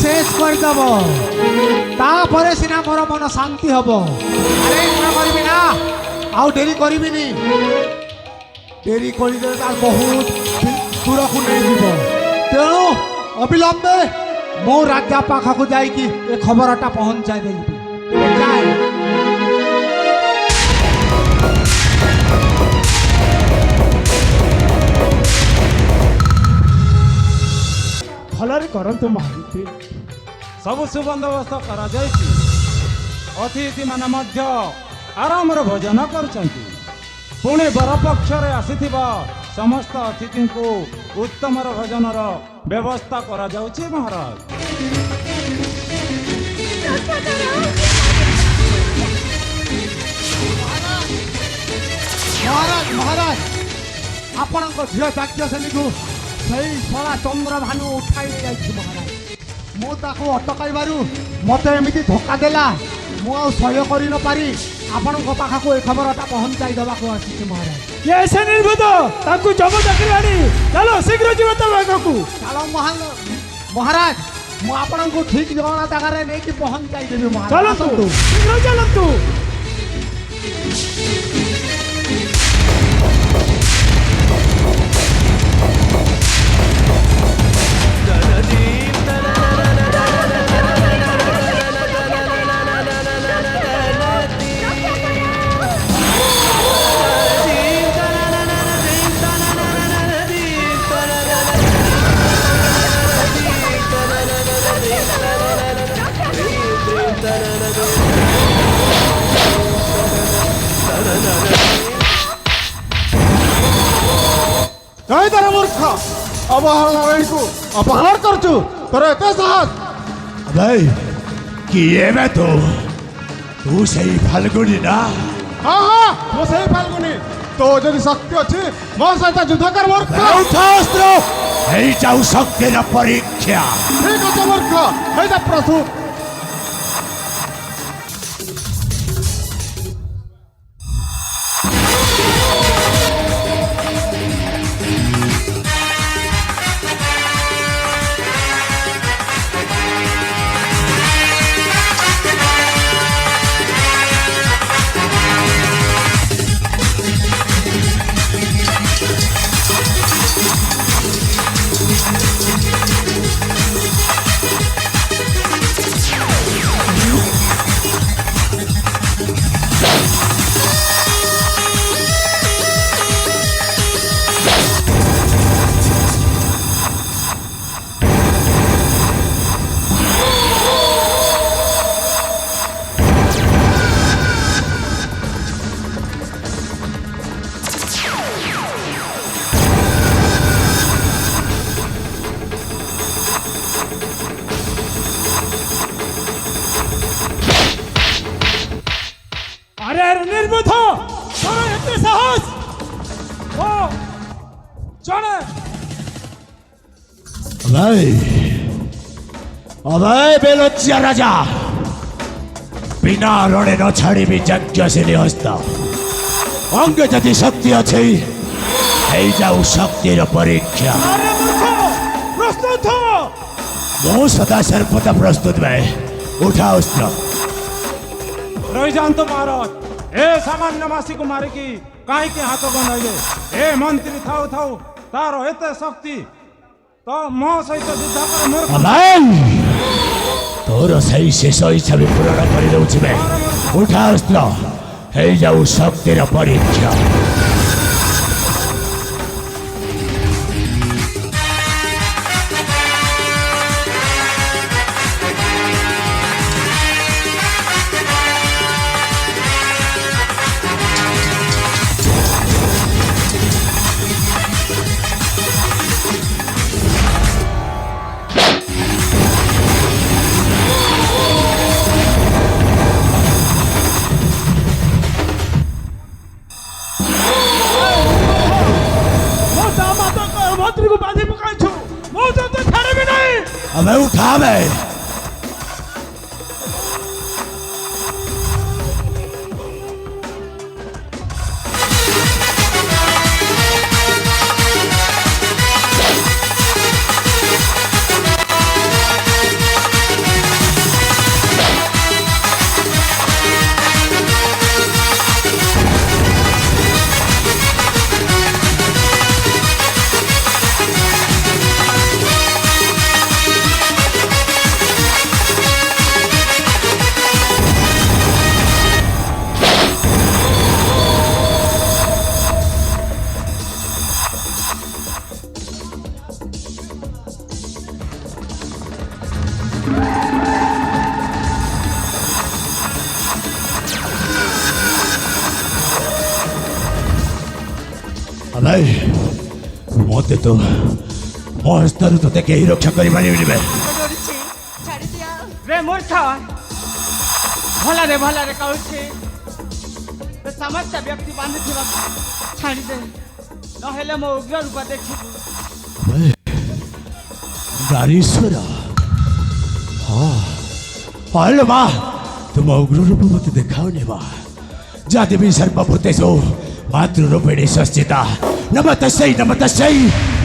শেষ করে দেব, তারপরে সিনা মোর মন শান্তি হব। আরে এগুলো করবি না, আউ ডেরি করবিনি। ডেরি করিলে তার বহুত দূরকু নেই যাব। তেণু অবিলম্বে মো রাজা পাখকু যাইকি এ খবরটা পৌঁছাই দেবি। যাই। ଭଲରେ କରନ୍ତୁ ମହାନ୍ତି। ସବୁ ସୁବନ୍ଦୋବସ୍ତ କରାଯାଇଛି। ଅତିଥିମାନେ ମଧ୍ୟ ଆରାମରେ ଭୋଜନ କରୁଛନ୍ତି। ପୁଣି ବର ପକ୍ଷରେ ଆସିଥିବା ସମସ୍ତ ଅତିଥିଙ୍କୁ ଉତ୍ତମର ଭୋଜନର ବ୍ୟବସ୍ଥା କରାଯାଉଛି ମହାରାଜ। মহারাজ মহারাজ আপনার ঝিও যাজ্ঞসেনীকে সেই শলা চন্দ্রভানু উঠাই যাই মহারাজ। মু তাকে অটকাইবারু মতো এমিতি ধোকা দেলা, মু সহ্য করে নপারি আপনার পাখক এই খবরটা পৌঁছাই দেওয়া আসিছি মহারাজ। କିଏ ସେ ନିର୍ବୁଦ୍ଧ, ତାଙ୍କୁ ଜବ ଚାକିରି ଆଣି ଚାଲ ଶୀଘ୍ର ଯିବ ତା ଆଗକୁ। ଚାଲ ମହାରାଜ, ମୁଁ ଆପଣଙ୍କୁ ଠିକ ଜଣା ଜାଗାରେ ନେଇକି ପହଞ୍ଚାଇ ଦେବି ମହାରାଜ। ଚାଲନ୍ତୁ ଶୀଘ୍ର ଚାଲନ୍ତୁ। ଜୟ ତାର ମୂର୍ଖ, ଅବହେଳା ଅପହରଣ କରୁଛୁ, ତୋର ଏତେ ସାହସ? ଭାଇ କିଏ ବେ ତୁ ସେଇ ଫାଲଗୁନି ନା? ହଁ ହଁ ମୁଁ ସେଇ ଫାଲଗୁନି। ତୋ ଯଦି ଶକ୍ତି ଅଛି ମୋ ସହିତ ଯୁଦ୍ଧ କର ମୂର୍ଖ। ଅସ୍ତ୍ର ଏଇ ଯାଉ ଶକ୍ତିର ପରୀକ୍ଷା। ଠିକ ଅଛି ମୂର୍ଖ, ହେଇଯା ପ୍ରସ୍ତୁତ। আরে নির্বুদ্ধ, তোর এতে সাহস? ও জনে ଅଭୟ ବେଲଜ୍ୟା ରାଜା, ବିନା ରଣେ ନ ଛାଡ଼ିବି ଯଜ୍ଞସେନୀ ହସ୍ତ। ଅଙ୍ଗେ ଯଦି ଶକ୍ତି ଅଛି ହେଇଯାଉ ଶକ୍ତିର ପରୀକ୍ଷା। আরে মূর্খ, প্রস্তুত হ। ମୁଁ ସଦା ସର୍ବଦା ପ୍ରସ୍ତୁତ ଭାଇ। ଉଠା ଅସ୍ତ୍ର। ରହିଯାଆନ୍ତୁ ମହାରାଜ, ଏ ସାମାନ୍ୟ ମାସିକୁ ମାରିକି କାହିଁକି ହାତ ବନ୍ଧାଇଲେ? ଏ ମନ୍ତ୍ରୀ ଥାଉ ଥାଉ ତାର ଏତେ ଶକ୍ତି, ତ ମୋ ସହିତ ଯୁଦ୍ଧ କର ମୂର୍ଖ। ତୋର ସେଇ ଶେଷ ଇଚ୍ଛା ବି ପୂରଣ କରିଦେଉଛି ବେ। ଉଠା ଅସ୍ତ୍ର, ହେଇଯାଉ ଶକ୍ତିର ପରୀକ୍ଷା। ମନ୍ତ୍ରୀକୁ ବାନ୍ଧି ପକାଇଛୁ, ମୁଁ ତତେ ଛାଡ଼ିବି ନାହିଁ। अबे उठा बे। ଭାଇ ମତେ ତ ମୋ ହସ୍ତରୁ ତତେ କେହି ରକ୍ଷା କରିପାରିବେନି ବେ रे मूर्ख भलरे भलरे कहूछि समस्त व्यक्ति बांधिथिबा छाड़ी दे नहेले मो उग्र रूप देखिबु नारीश्वर हाँ हेलो माँ तुम उग्र रूप मत देखाओने माँ जा देवी सर्वभूतेषु मातृरूपिणी संस्थिता नमः तस्यै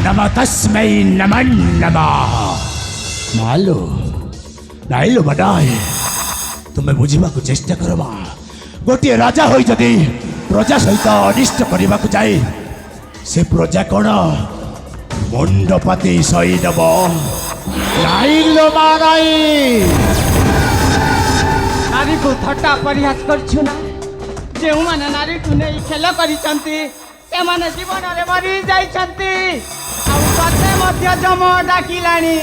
नमः नमः मालो नाइलो बनाए तुम्हें बुझा चेष्टा कर गोटे राजा हो प्रजा सहित अनिष्ट करने को जाए से प्रजा कौन मुंडपाती सही दब नाइलो माराई नारी को थट्टा परिहास करछु ना जे माने नारी को नहीं खेल करिसंती से माने जीवन रे मरि जाइसंती आ सते मध्य जम डाकिलानी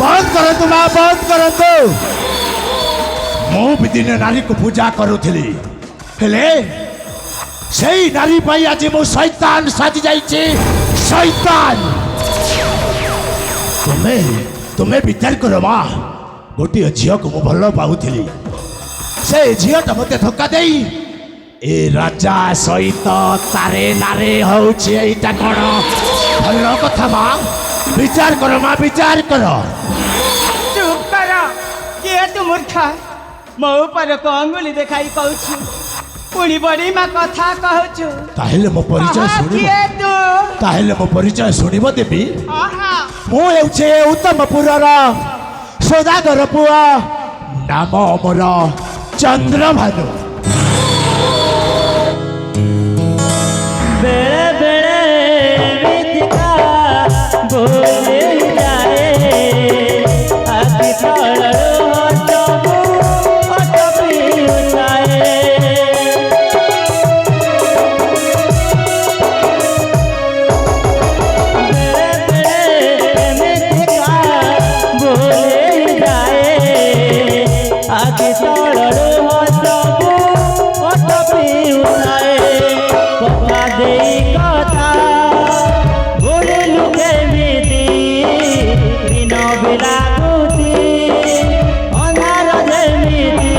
बंद करतु माँ बंद करतु मु भी दिन नारी को पूजा करुथली हेले सही नारी पाई आज मु शैतान साजी जाइछि शैतान तुम्हें विचार करो माँ गोटे झील को मु भल पाऊली से झीलटा मत धक्का दे ए राजा सहित तारे नारे होछि एटा कोन भल कथा माँ विचार करो माँ विचार करो चुप कर किए तू मूर्ख मो ऊपर को अंगुली देखाई कहछु पुणी बड़ी माँ कथा कहछु ताहेले मो परिचय सुनिबो किए तू ताहेले मो परिचय सुनिबो देबी आहा मु हेउछे उत्तमपुरर सौदागर पुआ नाम मोर चंद्रभानु बेड़े बेड़े मिथिका बोले जाए आखि तळरो हटबु हटबी उठाए बेड़े बेड़े मिथिका बोले जाए आखि तळरो हटबु हटबी उठाए কথা দেই কথা বলে লুকে মিতি দিন বিলাকুতি অনার যেমিতি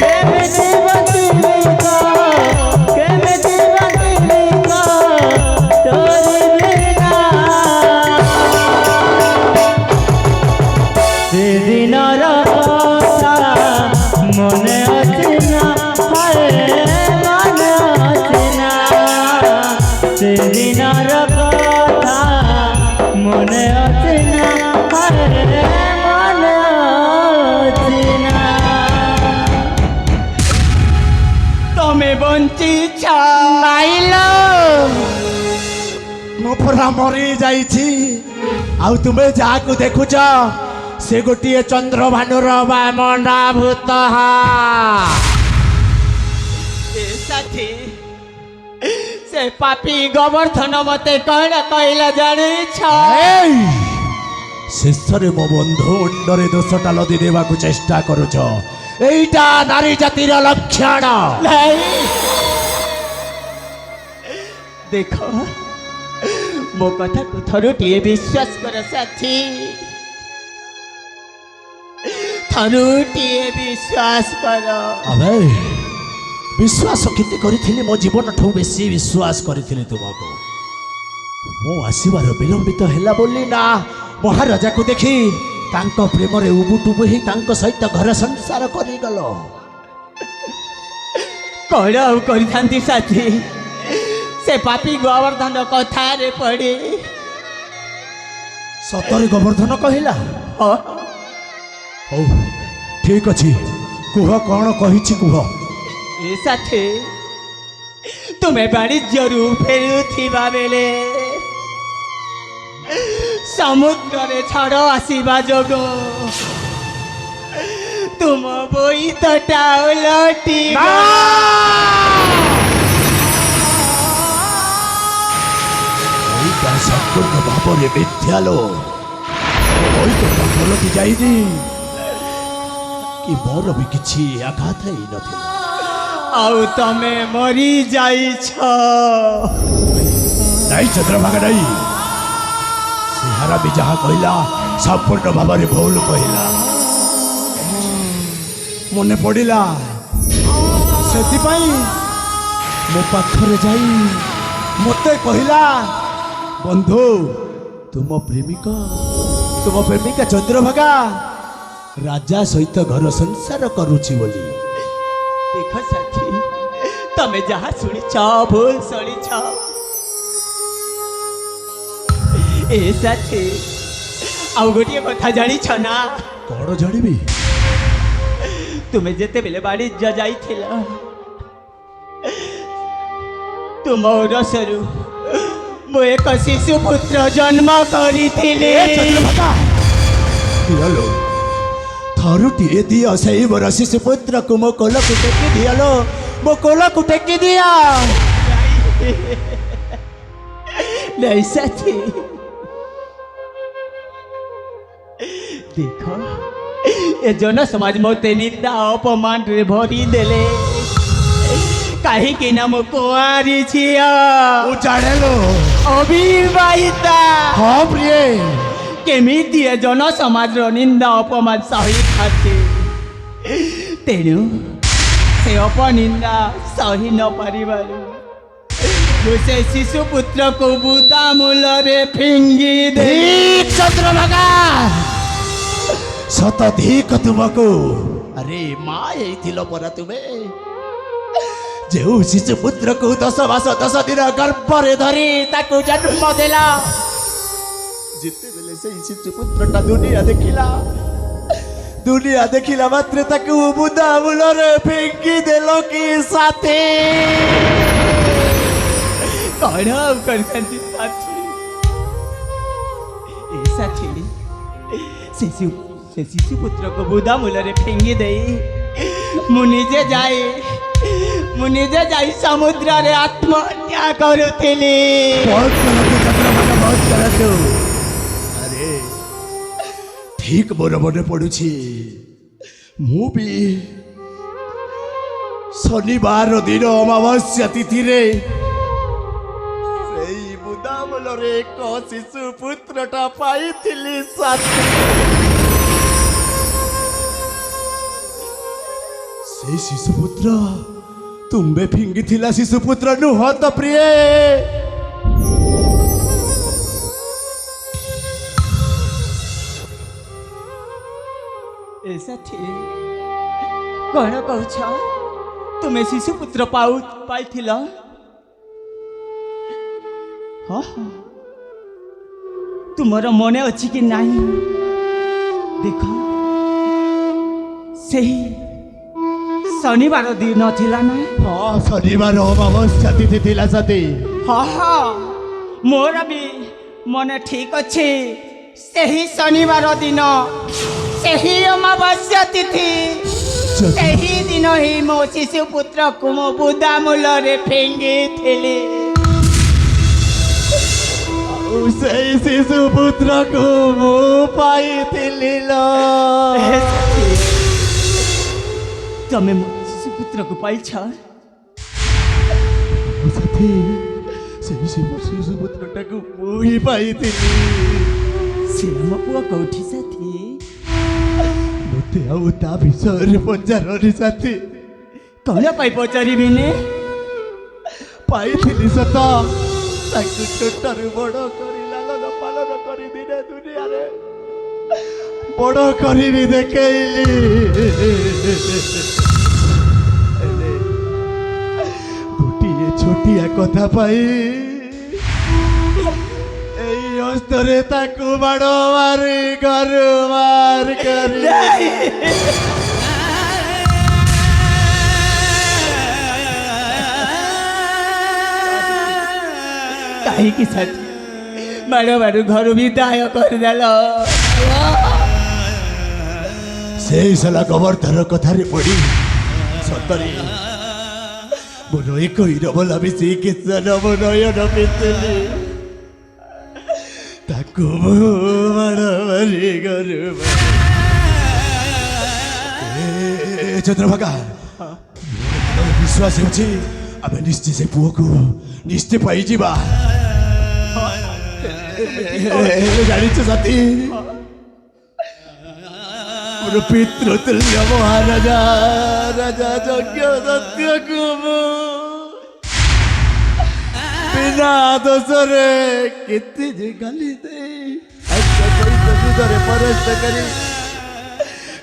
কেমিতি বাতিলি কেমিতি বাতিলি তোরি বিনা সেদিনর কথা মনে আছে না হায় মনে আছে না সেদিনর কথা মনে আছে না হায় মনে আছে না তুমি বঞ্চিছ नाइलो मो पुरा मरी जाइछि आउ तुमे जाकु देखुछ से गोटिए चंद्रभानुर बामना भूत साथी से पापी गोवर्धन मते कण कहला जानी छ शेषरे मो बंधु अंडरे दोषटा लदी देवाकु चेष्टा करुछ एइटा नारी जातिर लक्षण नहीं देखो मो कथा को थरुटिए विश्वास कर साथी थरुटिए विश्वास कर अबे विश्वास केते करिथिली मो जीवन ठौ बेसी विश्वास करिथिली तुमको मो आसीबार विलंबित हैला बोली ना महाराजा को देखी तांको प्रेम रे उबुटुबु ही तांको सहित घर संसार करी गलो कण करि थांती साथी से पापी गोवर्धन कथा रे पड़ी सतरे गोवर्धन कहिला हो हौ ठीक अछि कुह कोन कहिछि कुह ए साथी तुम्हें वाणिज्यरू फेरुथिबा बेले समुद्र रे छड़ आसीबा जोगो तुम बोईतटा उलटी एइटा संपूर्ण भाବରେ मिथ्यालो ओइ तो पलटी जाइनी कि मोर भी किछि आघात ही नथिला आउ तमे मरी जाइछ ନାଇଁ ଚନ୍ଦ୍ରଭାଗା ନାଇଁ ସେ ହାରାମି ଯାହା କହିଲା ସମ୍ପୂର୍ଣ୍ଣ ଭାବରେ ଭୁଲ କହିଲା ମନେ ପଡ଼ିଲା ସେଥିପାଇଁ ମୋ ପାଖରେ ଯାଇ ମୋତେ କହିଲା ବନ୍ଧୁ ତୁମ ପ୍ରେମିକା ଚନ୍ଦ୍ରଭାଗା ରାଜା ସହିତ ଘର ସଂସାର କରୁଛି ବୋଲି ଦେଖ ସାଥୀ ତମେ ଯାହା ଶୁଣିଛ ଭୁଲ ଶୁଣିଛ ଏ ସାଥୀ ଆଉ ଗୋଟିଏ କଥା ଜାଣିଛ ନା କ'ଣ ଜାଣିବି ତୁମେ ଯେତେବେଳେ ବାଣିଜ୍ୟ ଯାଇଥିଲ ତୁମ ରସରୁ ମୁଁ ଏକ ଶିଶୁ ପୁତ୍ର ଜନ୍ମ କରିଥିଲି ଦିଅଲୋ ଥରୁଟିଏ ଦିଅ ସେଇ ମୋର ଶିଶୁ ପୁତ୍ରକୁ ମୋ କୋଲକୁ ଟେକି ଦିଅଲୋ ମୋ କୋଲକୁ ଟେକି ଦିଅ ନାଇଁ ସାଥୀ ଦେଖ ଏ ଜନ ସମାଜ ମୋତେ ନିନ୍ଦା ଅପମାନରେ ଭରି ଦେଲେ କାହିଁକି ନା ମୁଁ କୁଆରୀ ଝିଅ ମୁଁ ଜାଣେଲୋ ଅବିବାହିତା ହଁ ପ୍ରିୟେ କେମିତି ଏ ଜନ ସମାଜର ନିନ୍ଦା ଅପମାନ ସହିଥାନ୍ତି ତେଣୁ ସେ ଅପନିନ୍ଦା ସହି ନ ପାରିବାରୁ ମୁଁ ସେ ଶିଶୁ ପୁତ୍ରକୁ ବୁଦା ମୂଳରେ ଫିଙ୍ଗି ଦେଇ ଚନ୍ଦ୍ରଭାଗା ସତ ଧିକ ତୁମକୁ ଆରେ ମା ହେଇଥିଲ ପରା ତୁମେ ଯେଉଁ ଶିଶୁ ପୁତ୍ରକୁ 10 ମାସ 10 ଦିନ ଗର୍ଭରେ ଧରି ତାକୁ ଜନ୍ମ ଦେଲା ଯେତେବେଳେ ସେଇ ଶିଶୁ ପୁତ୍ରଟା ଦୁନିଆ ଦେଖିଲା ମାତ୍ରେ ତାକୁ ବୁଦା ମୂଳରେ ଫିଙ୍ଗି ଦେଲ କି ସାଥୀ କ'ଣ ଆଉ କରିଥାନ୍ତି ସାଥୀ ଏ ସାଥୀ ସେ ଶିଶୁ ପୁତ୍ରକୁ ବୁଦା ମୂଳରେ ଫିଙ୍ଗି ଦେଇ ମୁଁ ନିଜେ ଯାଇ ସମୁଦ୍ରରେ ଆତ୍ମହତ୍ୟା କରୁଥିଲି ଆରେ ଠିକ ମୋର ମନେ ପଡୁଛି ମୁଁ ବି ଶନିବାର ଦିନ ଅମାବାସ୍ୟା ତିଥିରେ ସେଇ ବୁଦାମୂଳରେ ଏକ ଶିଶୁ ପୁତ୍ରଟା ପାଇଥିଲି ସାଥୀ ସେଇ ଶିଶୁ ପୁତ୍ର ତୁମ୍ଭେ ଫିଙ୍ଗିଥିଲା ଶିଶୁ ପୁତ୍ର ନୁହଁ ତ ପ୍ରିୟେ ଏ ସାଥୀ କ'ଣ କହୁଛ ତୁମେ ଶିଶୁ ପୁତ୍ର ପାଇଥିଲ ହଁ ତୁମର ମନେ ଅଛି କି ନାହିଁ ଦେଖ ସେହି ଶନିବାର ଦିନ ଥିଲା ନା ହଁ ଶନିବାର ଅମାବାସ୍ୟା ତିଥି ଥିଲା ସାଥୀ ହଁ ମୋର ବି ମନେ ଠିକ ଅଛି ସେହି ଶନିବାର ଦିନ ସେହି ଅମାବାସ୍ୟା ତିଥି ସେହି ଦିନ ହିଁ ମୋ ଶିଶୁ ପୁତ୍ରକୁ ମୋ ବୁଦା ମୂଳରେ ଫିଙ୍ଗିଥିଲି ଆଉ ସେଇ ଶିଶୁ ପୁତ୍ରକୁ ମୁଁ ପାଇଥିଲି ଲୋ ତମେ ମୋ ଶିଶୁ ପୁତ୍ରକୁ ପାଇଛ ସାଥୀ ସେଇ ଶିଶୁ ପୁତ୍ରଟାକୁ ମୁଁ ହିଁ ପାଇଥିଲି ସେ ଆମ ପୁଅ କୋଉଠି ସାଥୀ ମୋତେ ଆଉ ତା ବିଷୟରେ ପଚାରନି ସାଥୀ କ'ଣ ପାଇଁ ପଚାରିବିନି ପାଇଥିଲି ସତ ତାକୁ ଛୋଟରୁ ବଡ଼ କରି ଲାଲନ ପାଳନ କରି ଦିନେ ଦୁନିଆରେ ବଡ଼ କରିବି ଦେଖେଇଲି ଗୋଟିଏ ଛୋଟିଆ କଥା ପାଇଁ ଏଇ ଅସ୍ତରେ ତାକୁ ବାଡ଼ ମାରି ଘରୁ ମାର କରି କାହିଁକି ସାଥୀ ବାଡ଼ ଘରୁ ବିଦାୟ କରିଦେଲ ସେଇ ସଲା ଗୋବର୍ଦ୍ଧନ କଥାରେ ପଡ଼ି ସତରେ ମୋର ଏକ ହିରବଲା ମିଶି କିଶନ ମୋ ନୟନ ପିଥିଲି ତାକୁ ମୁଁ ମାଡ଼ ମାରି ଘରୁ ଚନ୍ଦ୍ରଭାଗା ମୋର ଦୃଢ଼ ବିଶ୍ୱାସ ହେଉଛି ଆମେ ନିଶ୍ଚୟ ସେ ପୁଅକୁ ନିଶ୍ଚୟ ପାଇଯିବା। କାହିଁକି ସାଥୀ ବାଡ଼ ବାଡ଼ୁ ଘରୁ ବିଦାୟ କରିଦେଲ ମୋତେ ଆଉ ତା ବିଷୟରେ ପଚାରନି ସାଥୀ କାହିଁକି ସାଥୀ ମୋତେ ଆଉ ତା ବିଷୟରେ ପଚାରନି ଜାଣିଛୁ ସାଥୀ ମୋର ପିତୃତୁଲ୍ୟ ମହାରାଜା ରାଜା ଯଜ୍ଞ ଦତ୍ୟକୁ ମୁଁ ବିନା ଦୋଷରେ କେତେ ଯେ ଗାଲି ଦେଇ ଯୁଦ୍ଧରେ ପରାସ୍ତ କରି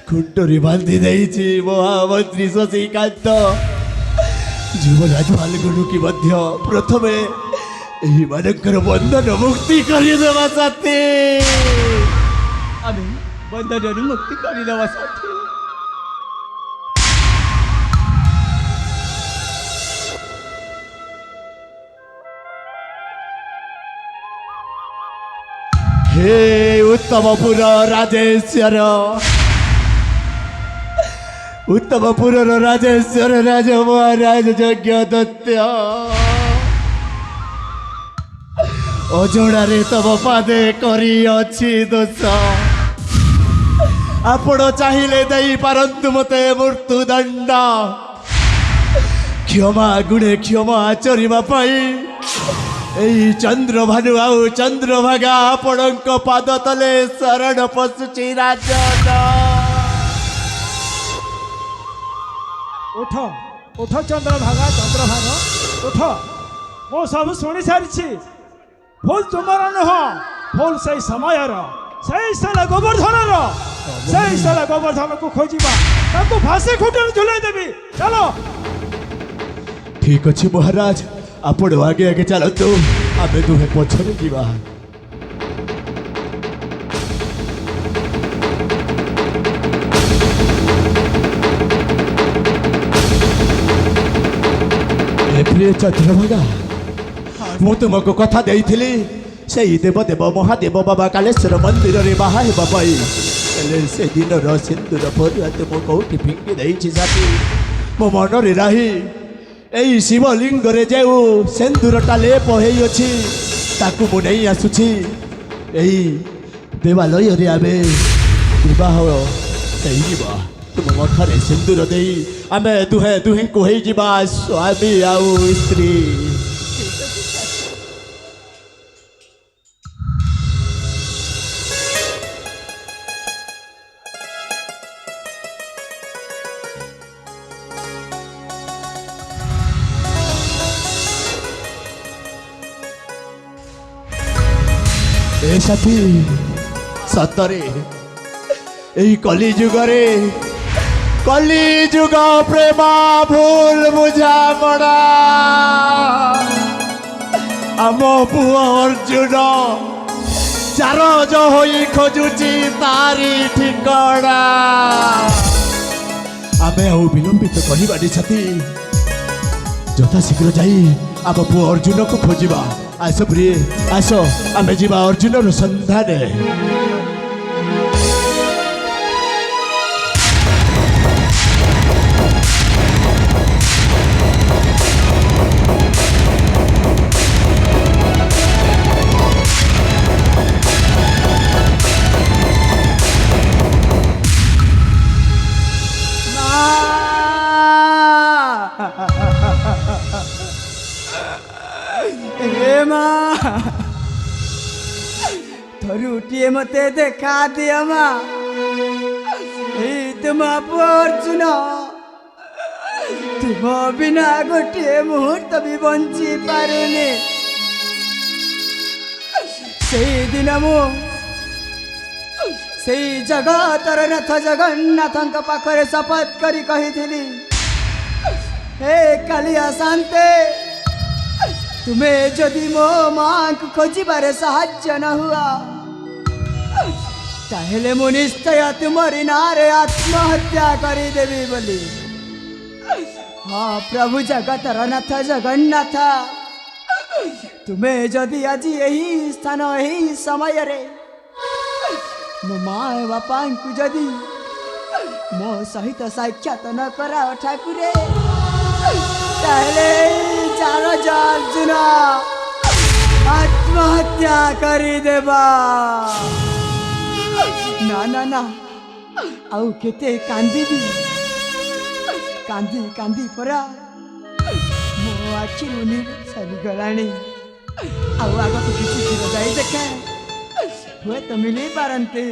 ଖୁଣ୍ଟରେ ବାନ୍ଧି ଦେଇଛି ମହାମନ୍ତ୍ରୀ ଶଶିକାନ୍ତ ଯୁବରାଜ ଫାଲ୍ଗୁନକୁ ମଧ୍ୟ ପ୍ରଥମେ ଏହିମାନଙ୍କର ବନ୍ଧନ ମୁକ୍ତି କରିଦେବା ସାଥୀ ଆମେ ବନ୍ଧନରୁ ମୁକ୍ତି କରିଦେବା ସାଥୀ। हे उत्तमपुर राजेश्वर उत्तमपुरर राजेश्वर राज महाराज यज्ञ दत्त ଅଜଣାରେ ତମ ପାଦେ କରିଅଛି ଦୋଷ ଆପଣ ଚାହିଁଲେ ଦେଇପାରନ୍ତୁ ମୋତେ ମୃତ୍ୟୁଦଣ୍ଡ କ୍ଷମା ଗୁଣେ କ୍ଷମା ଆଚରିବା ପାଇଁ ଏଇ ଚନ୍ଦ୍ରଭାନୁ ଆଉ ଚନ୍ଦ୍ରଭାଗା ଆପଣଙ୍କ ପାଦ ତଲେ ଶରଣ ପଶୁଛି ରାଜନ। ଉଠ ଉଠ ଚନ୍ଦ୍ରଭାଗା ଚନ୍ଦ୍ରଭାଗ ଉଠ ମୁଁ ସବୁ ଶୁଣି ସାରିଛି ଭୁଲ ତୁମର ନୁହଁ ଭୁଲ ସେଇ ସମୟର ସେଇ ସାଲା ଗୋବର୍ଦ୍ଧନର ସେଇ ସାଲା ଗୋବର୍ଦ୍ଧନକୁ ଖୋଜିବା ତାକୁ ଫାଶୀ ଖୁଣ୍ଟରେ ଝୁଲାଇ ଦେବି ଚାଲ। ଠିକ ଅଛି ମହାରାଜ ଆପଣ ଆଗେ ଆଗେ ଚାଲନ୍ତୁ ଆମେ ଦୁହେଁ ପଛରେ ଯିବା। ପ୍ରିୟ ଚନ୍ଦ୍ରଭାଗା ମୁଁ ତୁମକୁ କଥା ଦେଇଥିଲି ସେଇ ଦେବଦେବ ମହାଦେବ ବାବା କାଳେଶ୍ୱର ମନ୍ଦିରରେ ବାହା ହେବା ପାଇଁ ହେଲେ ସେଦିନର ସିନ୍ଦୁର ପରିହାତ ମୁଁ କୋଉଠି ଫିଙ୍ଗି ଦେଇଛି ସାଥୀ ମୋ ମନରେ ନାହିଁ ଏଇ ଶିବଲିଙ୍ଗରେ ଯେଉଁ ସିନ୍ଦୁରଟା ଲେପ ହେଇଅଛି ତାକୁ ମୁଁ ନେଇ ଆସୁଛି ଏଇ ଦେବାଲୟରେ ଆମେ ବିବାହ ହେଇଯିବା ତୁମ ମଥାରେ ସିନ୍ଦୁର ଦେଇ ଆମେ ଦୁହେଁ ଦୁହିଁଙ୍କୁ ହେଇଯିବା ସ୍ୱାମୀ ଆଉ ସ୍ତ୍ରୀ। ଏ ସାଥୀ ସତରେ ଏଇ କଲିଯୁଗରେ କଲିଯୁଗ ପ୍ରେମ ଭୁଲ ବୁଝାମଣା ଆମ ପୁଅ ଅର୍ଜୁନ ଚାରଜ ହୋଇ ଖୋଜୁଛି ତାରି ଠିକଣା ଆମେ ଆଉ ବିଳମ୍ବିତ କରିବାନି ସାଥୀ ଯଥାଶୀଘ୍ର ଯାଇ ଆମ ପୁଅ ଅର୍ଜୁନକୁ ଖୋଜିବା। ଆସ ପ୍ରିୟ ଆସ ଆମେ ଯିବା ଅର୍ଜୁନର ସନ୍ଧାନରେ। ଥରୁଟିଏ ମତେ ଦେଖା ଦିଅ ମା ଏଇ ତୁମ ପୁଅ ଅର୍ଜୁନ ତୁମ ବିନା ଗୋଟିଏ ମୁହୂର୍ତ୍ତ ବି ବଞ୍ଚି ପାରୁନି। ସେଇଦିନ ମୁଁ ସେଇ ଜଗତର ନାଥ ଜଗନ୍ନାଥଙ୍କ ପାଖରେ ଶପଥ କରି କହିଥିଲି ହେ କାଳିଆ ଶାନ୍ତେ ତୁମେ ଯଦି ମୋ ମାଙ୍କୁ ଖୋଜିବାରେ ସାହାଯ୍ୟ ନ ହୁଅ ତାହେଲେ ମୁଁ ନିଶ୍ଚୟ ତୁମରି ନାଁରେ ଆତ୍ମହତ୍ୟା କରିଦେବି ବୋଲି। ହଁ ପ୍ରଭୁ ଜଗତର ନାଥ ଜଗନ୍ନାଥ ତୁମେ ଯଦି ଆଜି ଏହି ସ୍ଥାନ ଏହି ସମୟରେ ମୋ ମା ବାପାଙ୍କୁ ଯଦି ମୋ ସହିତ ସାକ୍ଷାତ ନ କରାଅ ଠାକୁରେ ତାହେଲେ ଚାରଜ ଅର୍ଜୁନ ଆତ୍ମହତ୍ୟା କରିଦେବା। ନା ନା ନା ଆଉ କେତେ କାନ୍ଦିବି କାନ୍ଦି କାନ୍ଦି ପରା ମୋ ଆଖିରୁ ନିର ସରିଗଲାଣି। ଆଉ ଆଗକୁ କିଛି ଦିନ ଯାଇ ଦେଖେ ହୁଏତ ମିଳି ପାରନ୍ତି।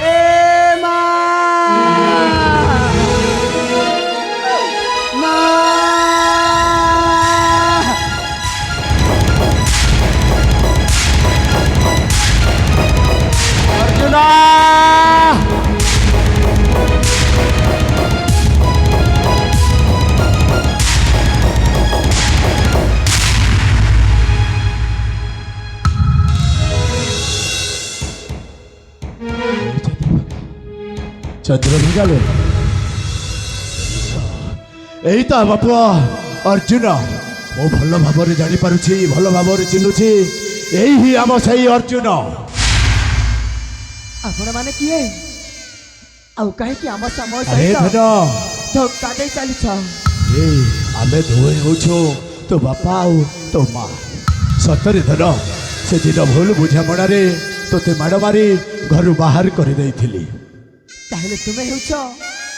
ଏ ମା ମା ଅର୍ଜୁନ ଚନ୍ଦ୍ରଭାଗା ଏଇ ତ ଆମ ପୁଅ ଅର୍ଜୁନ। ମୁଁ ଭଲ ଭାବରେ ଜାଣିପାରୁଛି, ଭଲ ଭାବରେ ଚିହ୍ନୁଛି, ଏଇ ହିଁ ଆମ ସେଇ ଅର୍ଜୁନ। ଆପଣ ମାନେ କିଏ ଆଉ କାହିଁକି ଆମ ସହ ଆରେ ସହିତ ଧନ, ଧୋକା ଦେଇ ଚାଲିଛ? ଏଇ ଆମେ ଦୁହେଁ ହେଉଛୁ ତୋ ବାପା ଆଉ ତୋ ମା। ସତରେ ଧନ, ସେଦିନ ଭୁଲ ବୁଝାମଣାରେ ତୋତେ ମାଡ଼ ମାରି ଘରୁ ବାହାର କରିଦେଇଥିଲି। ତାହେଲେ ତୁମେ ହେଉଛ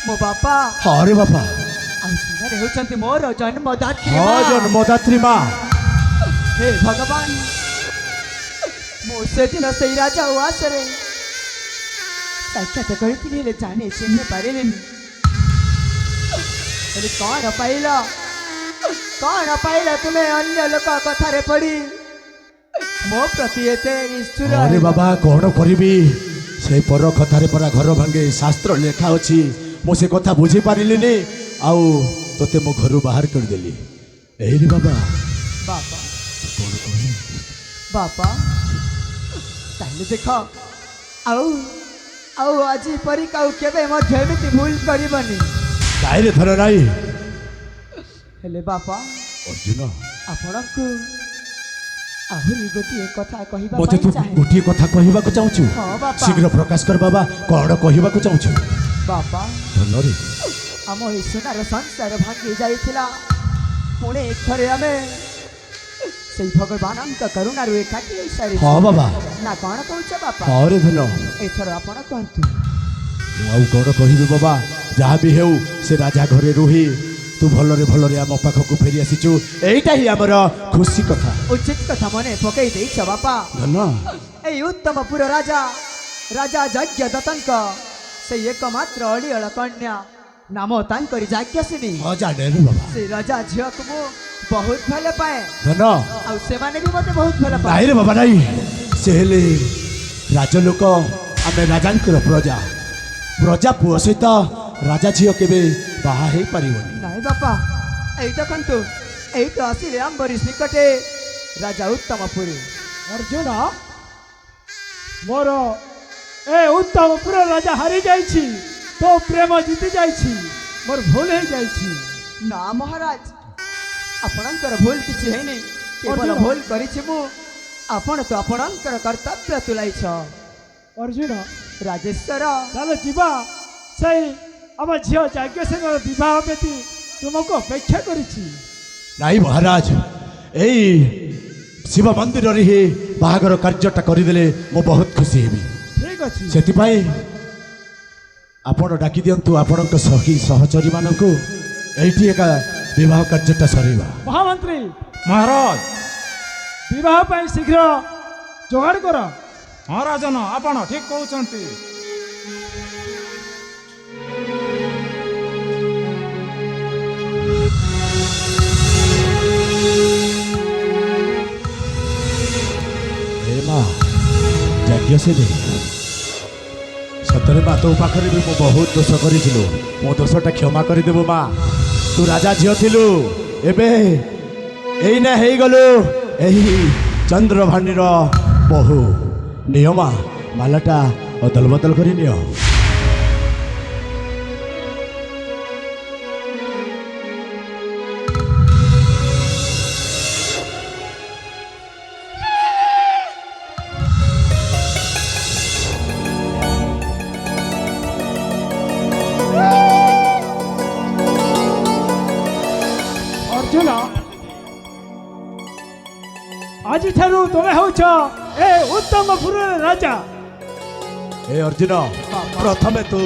ମୋ ବାପା ହଁ ରେ ବାପା, ଆଉ ସେମାନେ ହେଉଛନ୍ତି ମୋର ଜନ୍ମଦାତ୍ରୀ ହଁ ମା। ଜନ୍ମଦାତ୍ରୀ ମା। ହେ ଭଗବାନ, ମୁଁ ସେଦିନ ସେଇ ରାଜା ଉଆସରେ ସାକ୍ଷାତ କରିଥିଲି, ହେଲେ ଜାଣି ଚିହ୍ନି ପାରିଲିନି। ହେଲେ କଣ ପାଇଲ ତୁମେ ଅନ୍ୟ ଲୋକ କଥାରେ ପଡ଼ି ମୋ ପ୍ରତି ଏତେ ନିଷ୍ଠୁର? ଆରେ ବାବା କଣ କରିବି, ସେ ପର କଥାରେ ପରା ଘର ଭାଙ୍ଗେ ଶାସ୍ତ୍ର ଲେଖା ଅଛି। ମୁଁ ସେ କଥା ବୁଝିପାରିଲିନି, ଆଉ ତୋତେ ମୋ ଘରୁ ବାହାର କରିଦେଲି। ଏଇରେ ବାବା ବାପା କଣ କହିବି? ବାପା ତାହେଲେ ଦେଖ, ଆଉ ଆଉ ଆଜି ପରି ଆଉ କେବେ ମଧ୍ୟ ଏମିତି ଭୁଲ କରିବନି। କାହିଁରେ ଧର ନାହିଁ ହେଲେ ବାପା, ଅର୍ଜୁନ, ଆପଣଙ୍କୁ ଆହୁରି ଗୋଟିଏ କଥା କହିବା ମତେ ପାଇଁ ତୁ ଚାହେଁ। ଗୋଟିଏ କଥା କହିବାକୁ ଚାହୁଁଛୁ? ହଁ ବାପା। ଶୀଘ୍ର ପ୍ରକାଶ କର ବାବା, କଣ କହିବାକୁ ଚାହୁଁଛୁ? ବାପା, ଧନରେ ଆମ ଏହି ସୁନାର ସଂସାର ଭାଙ୍ଗି ଯାଇଥିଲା, ପୁଣି ଥରେ ଆମେ ସେଇ ଭଗବାନଙ୍କ କରୁଣାରୁ ଏକାଠି ହେଇସାରିଛୁ। ହଁ ବାବା, ନା କଣ କହୁଛ ବାପା? ହଁ ରେ ଧନ, ଏଥର ଆପଣ କୁହନ୍ତୁ। ମୁଁ ଆଉ କଣ କହିବି ବାବା? ଯାହା ବି ହେଉ ସେ ରାଜା ଘରେ ରୁହି ତୁ ଭଲରେ ଭଲରେ ଆମ ପାଖକୁ ଫେରି ଆସିଛୁ, ଏଇଟା ହିଁ ଆମର ଖୁସି କଥା। ଉଚିତ କଥା ମନେ ପକେଇ ଦେଇଛ ବାପା। ଧନ, ଏଇ ଉତ୍ତମପୁର ରାଜା ଯଜ୍ଞ ଦତ୍ତଙ୍କ ସେଇ ଏକମାତ୍ର ଅଳିଅଳ କନ୍ୟା, ନାମ ତାଙ୍କରି ଯାଜ୍ଞସିନୀ। ହଁ ଜାଣେ ରେ ବାବା। ସେ ରାଜା ଝିଅକୁ ମୁଁ ବହୁତ ଭଲ ପାଏ, ଧନ, ଆଉ ସେମାନେ ବି ମୋତେ ବହୁତ ଭଲ ପାଏ। ନାଇଁ ରେ ବାବା ନାଇଁ, ସେ ହେଲେ ରାଜଲୋକ, ଆମେ ରାଜାଙ୍କର ପ୍ରଜା। ପ୍ରଜା ପୁଅ ସହିତ ରାଜା ଝିଅ କେବେ ବାହା ହେଇପାରିବନି। ନାଇଁ ବାପା, ଏଇ ଦେଖନ୍ତୁ, ଏଇ ତ ଆସିଲେ ଆମ୍ବରୀଶ ନିକଟେ ରାଜା ଉତ୍ତମପୁରୀ। ଅର୍ଜୁନ, ମୋର ଏ ଉତ୍ତମପୁର ରାଜା ହାରି ଯାଇଛି, ତୋ ପ୍ରେମ ଜିତି ଯାଇଛି, ମୋର ଭୁଲ ହେଇଯାଇଛି। ନା ମହାରାଜ, ଆପଣଙ୍କର ଭୁଲ କିଛି ହେଇନି, କେବଳ ଅର୍ଜୁନ। ଭୁଲ କରିଛି ମୁଁ। ଆପଣ ତ ଆପଣଙ୍କର କର୍ତ୍ତବ୍ୟ ତୁଲାଇଛ। ଅର୍ଜୁନ, ରାଜେଶ୍ୱର, ତାହେଲେ ଯିବା, ସେଇ ଆମ ଝିଅ ଯାଜ୍ଞସେନର ବିବାହ ବ୍ୟତୀ ତୁମକୁ ଅପେକ୍ଷା କରିଛି। ନାଇଁ ମହାରାଜ, ଏଇ ଶିବ ମନ୍ଦିରରେ ହିଁ ବାହାଘର କାର୍ଯ୍ୟଟା କରିଦେଲେ ମୁଁ ବହୁତ ଖୁସି ହେବି। ଠିକ ଅଛି, ସେଥିପାଇଁ ଆପଣ ଡାକି ଦିଅନ୍ତୁ ଆପଣଙ୍କ ସଖୀ ସହଚରୀମାନଙ୍କୁ, ଏଇଠି ଏକା ବିବାହ କାର୍ଯ୍ୟଟା ସରେଇବା। ମହାମନ୍ତ୍ରୀ, ମହାରାଜ। ବିବାହ ପାଇଁ ଶୀଘ୍ର ଯୋଗାଡ଼ କର। ହଁ ରାଜନ, ଆପଣ ଠିକ କହୁଛନ୍ତି। ଏ ମା ଯାଜ୍ଞସେନୀ, ସତରେ ମା ତୋ ପାଖରେ ବି ମୁଁ ବହୁତ ଦୋଷ କରିଥିଲୁ, ମୋ ଦୋଷଟା କ୍ଷମା କରିଦେବୁ ମା। ତୁ ରାଜା ଝିଅ ଥିଲୁ, ଏବେ ଏଇନା ହେଇଗଲୁ ଏହି ଚନ୍ଦ୍ରଭାନିର ବୋହୂ। ନିଅ ମା, ମାଲାଟା ଅଦଲ ବଦଲ କରି ନିଅ। ଅର୍ଜୁନ, ଆଜିଠାରୁ ତୁମେ ହେଉଛ ଏ ଉତ୍ତମପୁରର ରାଜା। ଏ ଅର୍ଜୁନ, ପ୍ରଥମେ ତୁ